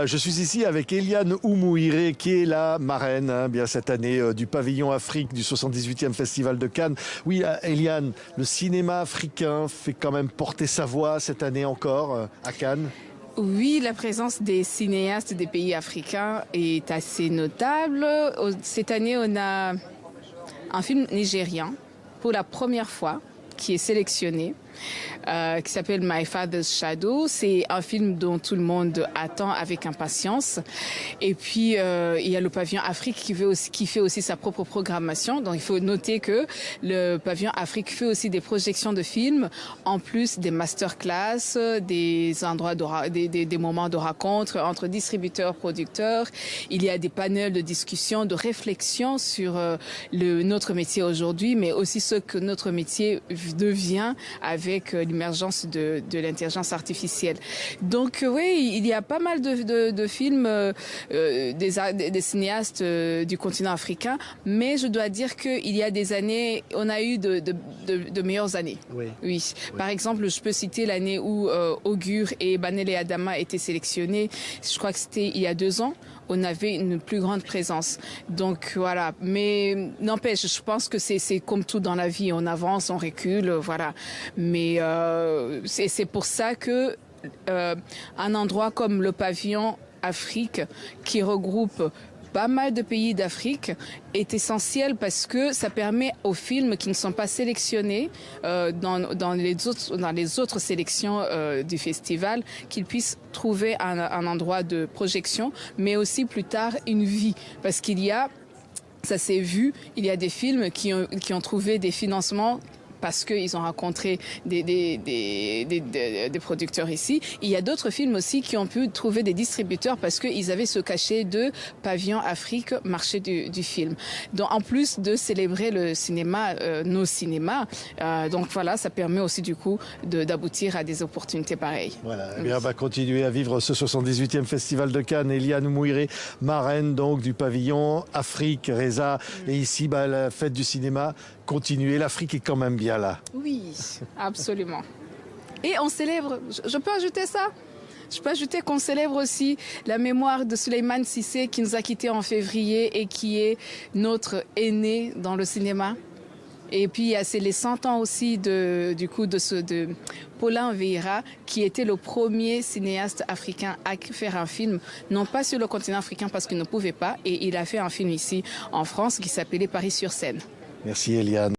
Je suis ici avec Eliane Oumouiré qui est la marraine bien cette année du pavillon Afrique du 78e Festival de Cannes. Oui, Eliane, le cinéma africain fait quand même porter sa voix cette année encore à Cannes. Oui, la présence des cinéastes des pays africains est assez notable. Cette année, on a un film nigérien pour la première fois qui est sélectionné, qui s'appelle My Father's Shadow. C'est un film dont tout le monde attend avec impatience. Et puis, il y a le pavillon Afrique qui fait aussi sa propre programmation. Donc, il faut noter que le pavillon Afrique fait aussi des projections de films, en plus des masterclass, des endroits des moments de rencontre entre distributeurs, producteurs. Il y a des panels de discussion, de réflexion sur notre métier aujourd'hui, mais aussi ce que notre métier devient avec l'émergence de l'intelligence artificielle. Donc oui, il y a pas mal de films des cinéastes du continent africain, mais je dois dire qu'il y a des années, on a eu de meilleures années. Oui. Oui. Par exemple, je peux citer l'année où Augure et Banele Adama étaient sélectionnés. Je crois que c'était il y a 2 ans. On avait une plus grande présence. Donc voilà. Mais n'empêche, je pense que c'est comme tout dans la vie. On avance, on recule, voilà. Mais c'est pour ça que un endroit comme le pavillon Afrique, qui regroupe pas mal de pays d'Afrique, est essentiel parce que ça permet aux films qui ne sont pas sélectionnés dans les autres sélections du festival qu'ils puissent trouver un endroit de projection, mais aussi plus tard une vie. Parce ça s'est vu, il y a des films qui ont trouvé des financements parce qu'ils ont rencontré des producteurs ici. Il y a d'autres films aussi qui ont pu trouver des distributeurs parce qu'ils avaient ce cachet de pavillon Afrique, marché du film. Donc, en plus de célébrer le cinéma, nos cinémas, donc voilà, ça permet aussi du coup d'aboutir à des opportunités pareilles. Voilà, eh bien, on va continuer à vivre ce 78e Festival de Cannes. Eliane Oumouiré, marraine donc du pavillon Afrique, Reza. Et ici, la fête du cinéma continue. L'Afrique est quand même bien là. Oui, absolument. Et on célèbre, je peux ajouter ça? Je peux ajouter qu'on célèbre aussi la mémoire de Souleymane Cissé qui nous a quittés en février et qui est notre aîné dans le cinéma. Et puis, c'est les 100 ans aussi de Paulin Vieira, qui était le premier cinéaste africain à faire un film, non pas sur le continent africain parce qu'il ne pouvait pas, et il a fait un film ici en France qui s'appelait Paris sur Seine. Merci Eliane.